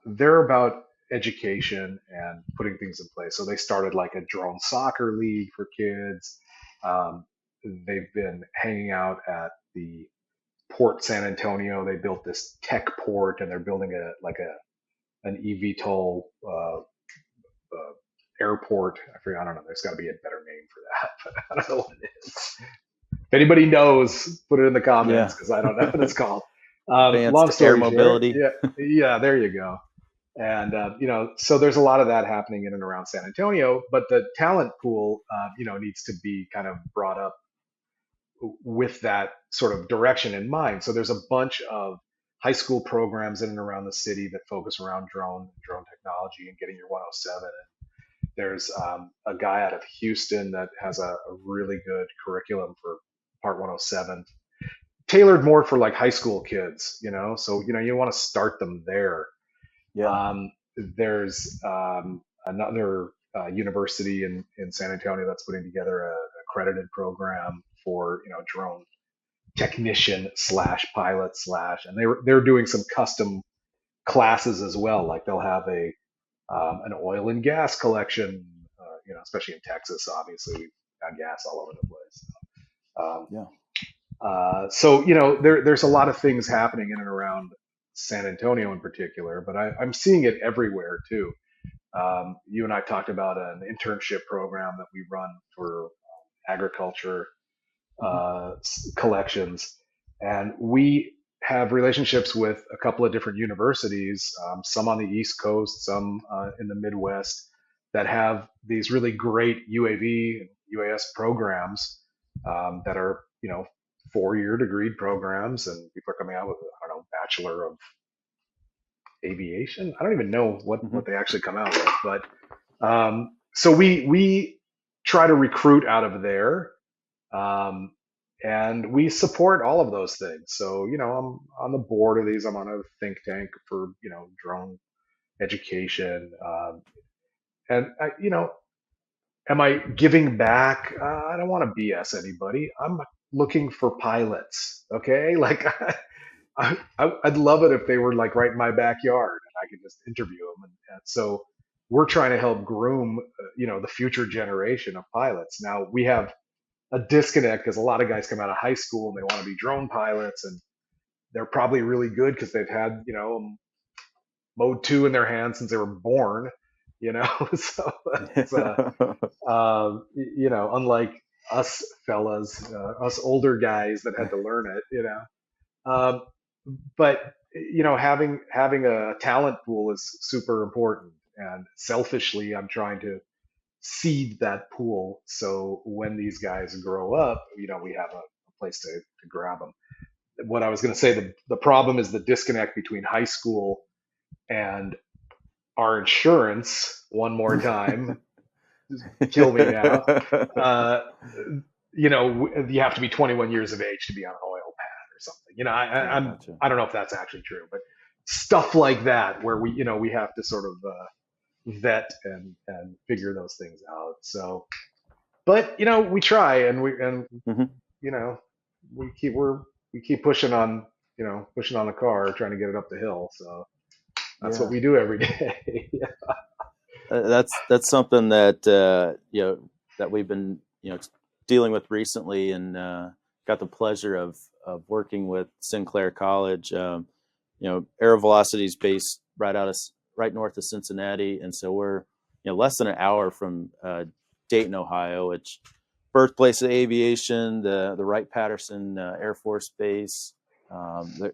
they're about education and putting things in place. So they started like a drone soccer league for kids. Um, they've been hanging out at the Port San Antonio. They built this tech port, and they're building an eVTOL airport. I forget. I don't know. There's got to be a better name for that, but I don't know what it is. If anybody knows, put it in the Yeah. comments because I don't know what it's called. Long Advanced air story short, mobility. yeah, there you go. And so there's a lot of that happening in and around San Antonio, but the talent pool, needs to be kind of brought up with that sort of direction in mind. So there's a bunch of high school programs in and around the city that focus around drone technology and getting your 107. There's a guy out of Houston that has a really good curriculum for Part 107, tailored more for like high school kids, So you want to start them there. Yeah. There's another university in San Antonio that's putting together a accredited program for drone technician slash pilot slash, and they're doing some custom classes as well. Like they'll have an oil and gas collection, especially in Texas. Obviously, we've got gas all over the place. Um, Yeah. there's a lot of things happening in and around San Antonio in particular, but I'm seeing it everywhere too. You and I talked about an internship program that we run for agriculture Hmm. collections, and we have relationships with a couple of different universities, some on the East Coast, some in the Midwest, that have these really great UAV and UAS programs that are 4-year degree programs, and people are coming out with I don't know Bachelor of Aviation. I don't even know Hmm. what they actually come out with, but so we try to recruit out of there. Um, and we support all of those things. So, I'm on the board of these. I'm on a think tank for, drone education. And, am I giving back? I don't want to BS anybody. I'm looking for pilots. Okay. Like, I'd love it if they were like right in my backyard and I could just interview them. And so we're trying to help groom, the future generation of pilots. Now we have a disconnect because a lot of guys come out of high school and they want to be drone pilots, and they're probably really good because they've had mode 2 in their hands since they were born, so it's unlike us fellas, us older guys that had to learn it, um, but having a talent pool is super important, and selfishly I'm trying to seed that pool so when these guys grow up, we have a place to grab them. What I was going to say, the problem is the disconnect between high school and our insurance. One more time, kill me now. Uh, you have to be 21 years of age to be on an oil pad or something. Yeah, gotcha. I don't know if that's actually true, but stuff like that where we have to sort of vet and figure those things out. So, but we try, and Hmm. you know we keep pushing on pushing on the car, trying to get it up the hill. So that's what Yeah. we do every day. That's something that that we've been dealing with recently, and got the pleasure of working with Sinclair College. Aero Velocity is based right north of Cincinnati, and so we're less than an hour from Dayton, Ohio, which birthplace of aviation, the Wright-Patterson Air Force Base.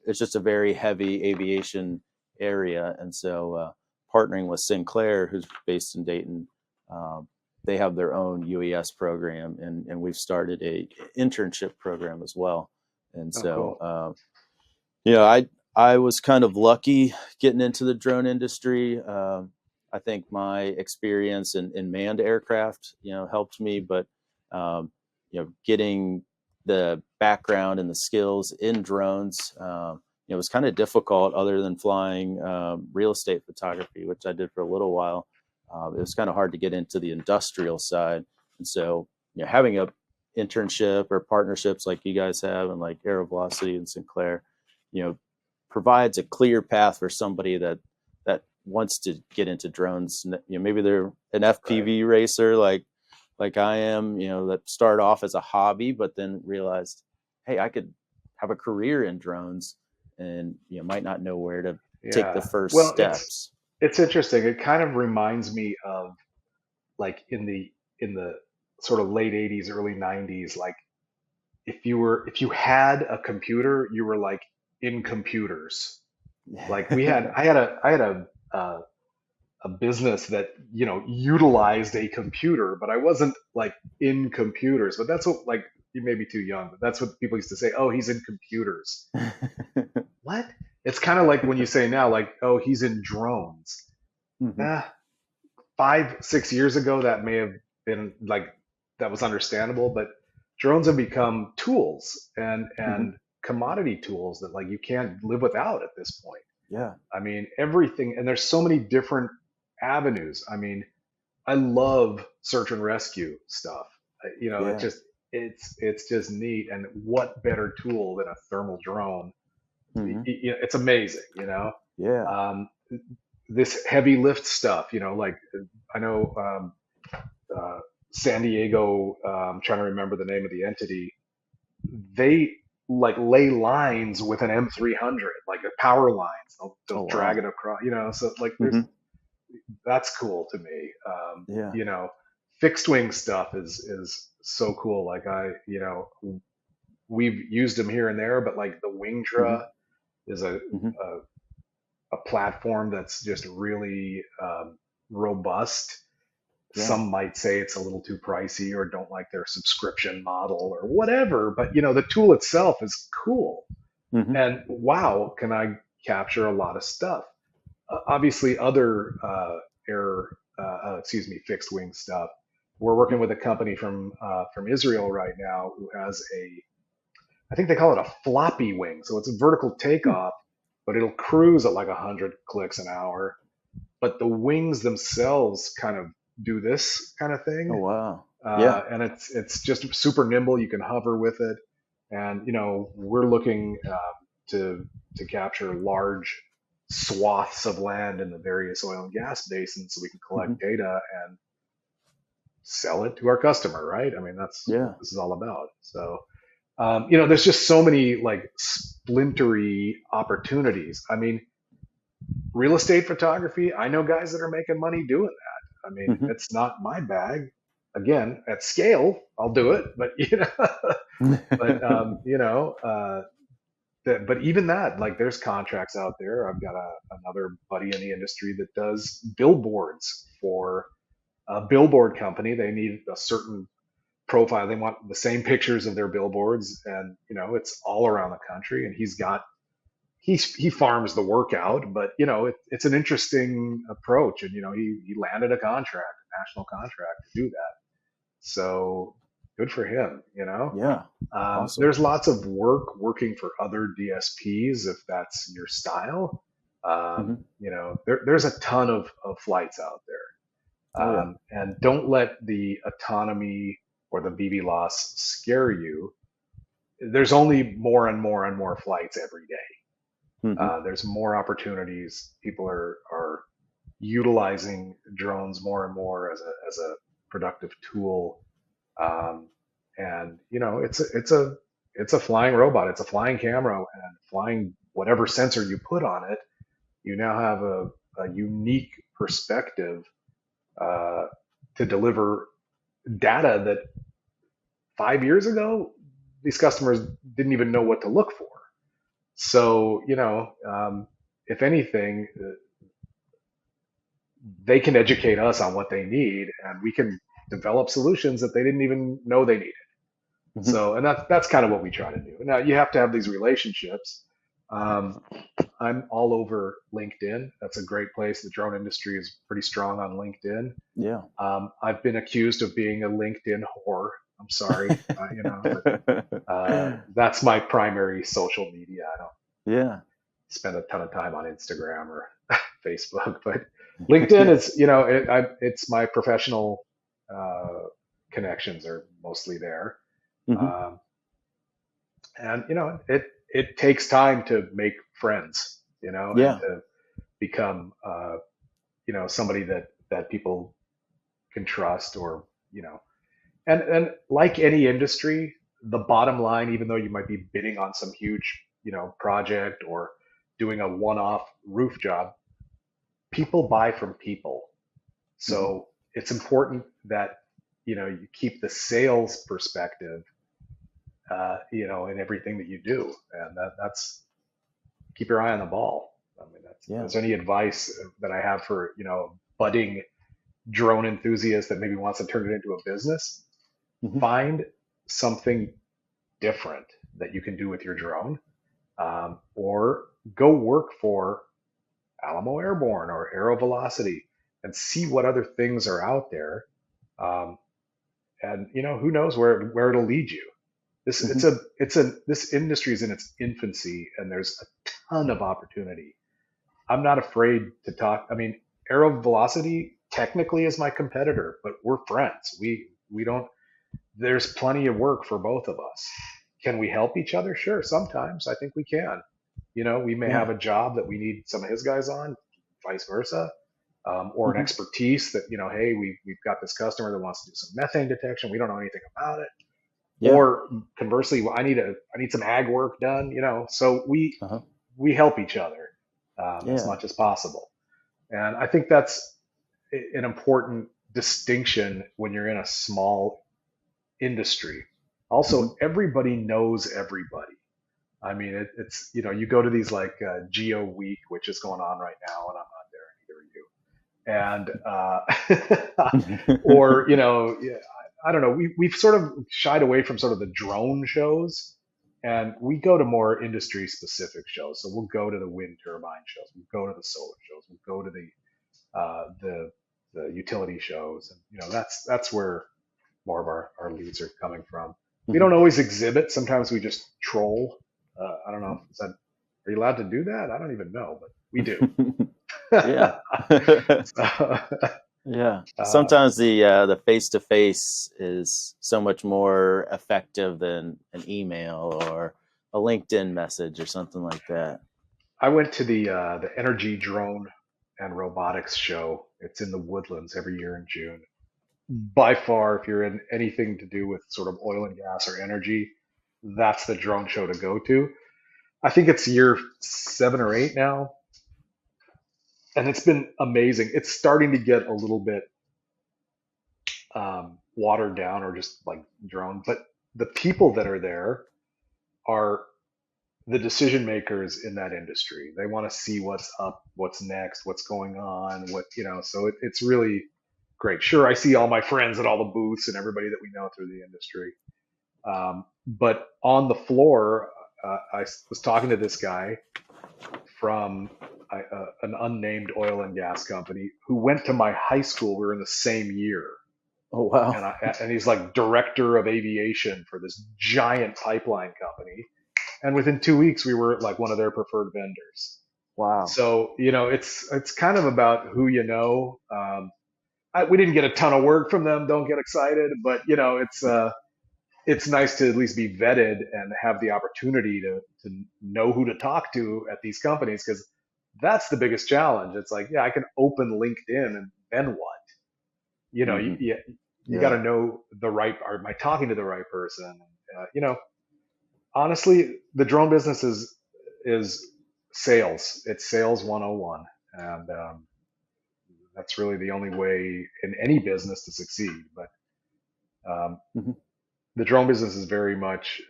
It's just a very heavy aviation area, and so partnering with Sinclair, who's based in Dayton, um, they have their own UES program, and we've started a internship program as well. And Oh, so, cool. I was kind of lucky getting into the drone industry. I think my experience in manned aircraft, helped me, but getting the background and the skills in drones, it was kind of difficult. Other than flying real estate photography, which I did for a little while, it was kind of hard to get into the industrial side. And so, having internship or partnerships like you guys have, and like Aero Velocity and Sinclair, you know, provides a clear path for somebody that wants to get into drones. You know, maybe they're an Right. FPV racer like I am, you know, that started off as a hobby, but then realized, hey, I could have a career in drones, and you know, might not know where to take the Yeah. first Well, steps. it's interesting. It kind of reminds me of like in the sort of late 80s, early 90s, like if you had a computer, you were like in computers. Like I had a business that utilized a computer, but I wasn't like in computers. But that's what, like, you may be too young, but that's what people used to say. Oh, he's in computers. What? It's kind of like when you say now, like, oh, he's in drones. Hmm. Eh, 5, 6 years ago, that may have been like that was understandable, but drones have become tools Hmm. and commodity tools that like you can't live without at this point. Yeah. I mean, everything, and there's so many different avenues. I mean, I love search and rescue stuff. It's Yeah. just it's just neat. And what better tool than a thermal drone? Hmm. It's amazing. Yeah. Um, this heavy lift stuff. Like I know uh, San Diego. I'm trying to remember the name of the entity. They like lay lines with an M300, like the power lines. They'll Oh drag wow. it across. So like there's Hmm. that's cool to me. Yeah. Fixed wing stuff is so cool. Like we've used them here and there, but like the Hmm. Wingdra is Hmm. a platform that's just really robust. Yeah. Some might say it's a little too pricey or don't like their subscription model or whatever, but the tool itself is cool. Hmm. And wow, can I capture a lot of stuff? Obviously, other fixed wing stuff. We're Hmm. working with a company from Israel right now who has I think they call it a floppy wing. So it's a vertical takeoff, but it'll cruise at like 100 clicks an hour. But the wings themselves kind of do this kind of Oh thing, wow. Yeah. and it's just super nimble. You can hover with it, and we're looking to capture large swaths of land in the various oil and gas basins, so we can Hmm. collect data and sell it to our customer. Right? I mean, that's what Yeah. this is all about. So there's just so many like splintery opportunities. I mean, real estate photography, I know guys that are making money doing that. I mean, Hmm. it's not my bag. Again, at scale, I'll do it, but but but even that, like, there's contracts out there. I've got another buddy in the industry that does billboards for a billboard company. They need a certain profile. They want the same pictures of their billboards, and it's all around the country. And he farms the workout, but it's an interesting approach. And he landed a contract, a national contract to do that. So good for him. Yeah. Awesome. There's lots of working for other DSPs if that's your style. Hmm. There's a ton of flights out there, Oh yeah. and don't let the autonomy or the BB loss scare you. There's only more and more and more flights every day. Hmm. There's more opportunities. People are utilizing drones more and more as a productive tool. Um, and it's a flying robot. It's a flying camera and flying whatever sensor you put on it. You now have a unique perspective uh, to deliver data that 5 years ago these customers didn't even know what to look for. So if anything, they can educate us on what they need, and we can develop solutions that they didn't even know they needed. Hmm. So, and that's kind of what we try to do. Now, you have to have these relationships. Um, I'm all over LinkedIn. That's a great place. The drone industry is pretty strong on LinkedIn. Yeah. I've been accused of being a LinkedIn whore. I'm sorry, but that's my primary social media. I don't Yeah. spend a ton of time on Instagram or Facebook, but LinkedIn is, it's my professional uh, connections are mostly there. Hmm. Um, and it takes time to make friends, and Yeah. to become somebody that people can trust, or and like any industry, the bottom line, even though you might be bidding on some huge project, or doing a one-off roof job, people buy from people. Hmm. So it's important that you keep the sales perspective in everything that you do, and that's keep your eye on the ball. I mean, that's if Yeah. there's any advice that I have for budding drone enthusiast that maybe wants to turn it into a business, Hmm. find something different that you can do with your drone, or go work for Alamo Airborne or Aero Velocity, and see what other things are out there. Um, and who knows where it'll lead you. Hmm. This industry is in its infancy, and there's a ton of opportunity. I'm not afraid to talk. I mean, Aero Velocity technically is my competitor, but we're friends. We don't. There's plenty of work for both of us. Can we help each other? Sure, sometimes I think we can. We may Yeah. have a job that we need some of his guys on, vice versa, or an Hmm. expertise that hey, we've got this customer that wants to do some methane detection. We don't know anything about it, Yeah. or conversely, well, I need some ag work done. So Uh-huh. we help each other as Yeah. much as possible, and I think that's an important distinction when you're in a small industry. Hmm. Also, everybody knows everybody. I mean, you go to these like Geo Week, which is going on right now, and I'm not there, neither are you. And or yeah, I don't know. We've sort of shied away from sort of the drone shows, and we go to more industry specific shows. So we'll go to the wind turbine shows, we'll go to the solar shows, we'll go to the utility shows, and that's where more of our leads are coming from. We Hmm. don't always exhibit. Sometimes we just troll. I don't know. Are you allowed to do that? I don't even know, but we do. Yeah. So, Yeah. uh, Sometimes the face to face is so much more effective than an email or a LinkedIn message or something like that. I went to the Energy Drone and Robotics show. It's in the Woodlands every year in June. By far, if you're in anything to do with sort of oil and gas or energy, that's the drone show to go to. I think it's year 7 or 8 now, and it's been amazing. It's starting to get a little bit watered down, or just like drone, but the people that are there are the decision makers in that industry. They want to see what's up, what's next, what's going on, so it's really great. Sure, I see all my friends at all the booths and everybody that we know through the industry. But on the floor, I was talking to this guy from an unnamed oil and gas company who went to my high school. We were in the same year. Oh wow. And he's like director of aviation for this giant pipeline company. And within 2 weeks, we were like one of their preferred vendors. Wow. So it's kind of about who you know. We didn't get a ton of work from them. Don't get excited, but it's nice to at least be vetted and have the opportunity to know who to talk to at these companies, because that's the biggest challenge. It's like, yeah, I can open LinkedIn, and then what? Hmm. You got Yeah. to know the right. Am I talking to the right person? Honestly, the drone business is sales. It's sales 101, and that's really the only way in any business to succeed. But um, Hmm. the drone business is very much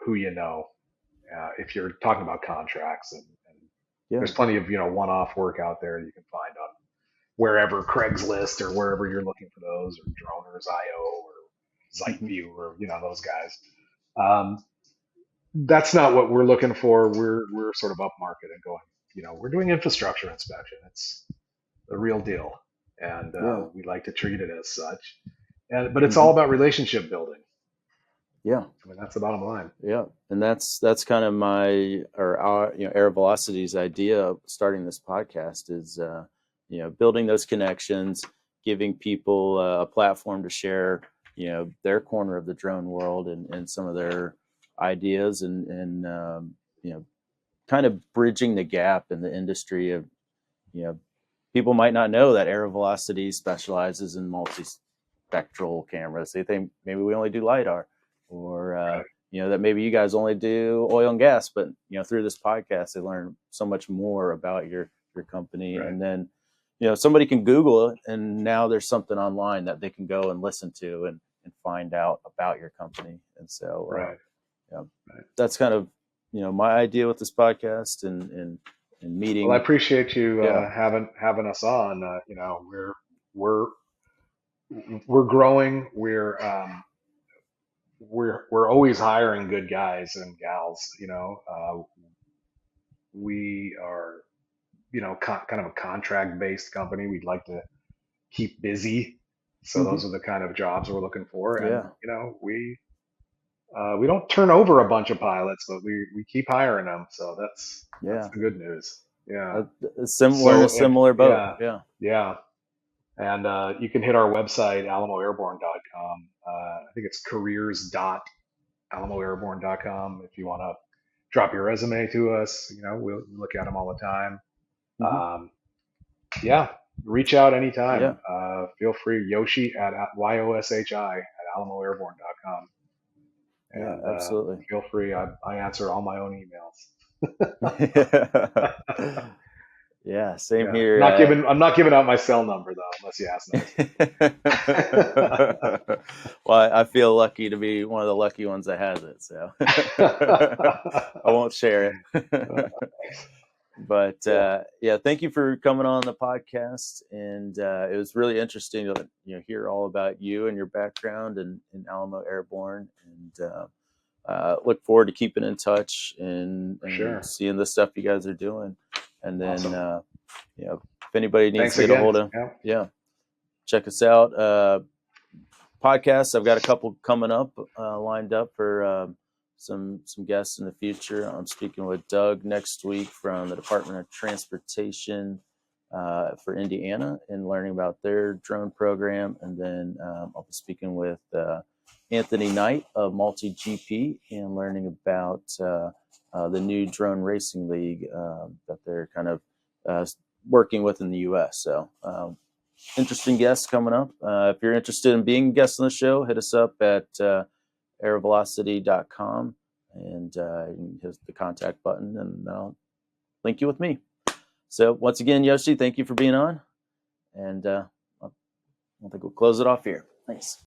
who you know. If you're talking about contracts, and Yeah. there's plenty of one-off work out there that you can find on wherever, Craigslist or wherever you're looking for those, or Droners.io or Hmm. Zeitview, or those guys. Um, that's not what we're looking for. We're sort of upmarket and going. We're doing infrastructure inspection. It's the real deal, and Yeah. we like to treat it as such. But it's all Hmm. about relationship building. Yeah. I mean, that's the bottom line. Yeah. And that's kind of my or our Air Velocity's idea of starting this podcast is building those connections, giving people a platform to share their corner of the drone world and some of their ideas and kind of bridging the gap in the industry of, people might not know that Aero Velocity specializes in multispectral cameras. They think maybe we only do LiDAR, or Right. that maybe you guys only do oil and gas. But through this podcast, they learn so much more about your company, Right. and then somebody can Google it, and now there's something online that they can go and listen to and find out about your company. And so, Right. that's kind of my idea with this podcast and meeting. Well, I appreciate you Yeah. having us on. We're we're growing. We're always hiring good guys and gals. We are kind of a contract based company. We'd like to keep busy, so Hmm. those are the kind of jobs we're looking for. And Yeah. we don't turn over a bunch of pilots, but we keep hiring them. So that's Yeah. the good news. Yeah. We're in a So if similar boat. yeah, Yeah. yeah. And you can hit our website, alamoairborne.com. I think it's careers.alamoairborne.com if you want to drop your resume to us. We'll look at them all the time. Hmm. Um, yeah, reach out anytime. Yeah. Feel free, Yoshi at YOSHI at alamoairborne.com. Yeah. And Absolutely. feel free. I answer all my own emails. Yeah. Same Yeah, here. I'm not giving out my cell number though, unless you ask nicely. Well, I feel lucky to be one of the lucky ones that has it. So I won't share it. But Cool. yeah, thank you for coming on the podcast, and it was really interesting to hear all about you and your background in Alamo Airborne, and look forward to keeping in touch and Sure. seeing the stuff you guys are doing. And then Awesome. if anybody needs Thanks to get a again. hold of, Yeah. check us out. Podcasts, I've got a couple coming up, lined up for some guests in the future. I'm speaking with Doug next week from the Department of Transportation for Indiana and learning about their drone program. And then I'll be speaking with Anthony Knight of Multi GP and learning about the new drone racing league that they're kind of working with in the U.S. So interesting guests coming up. If you're interested in being a guest on the show, hit us up at aerovelocity.com and you can hit the contact button and I'll link you with me. So once again, Yoshi, thank you for being on. And I think we'll close it off here. Thanks.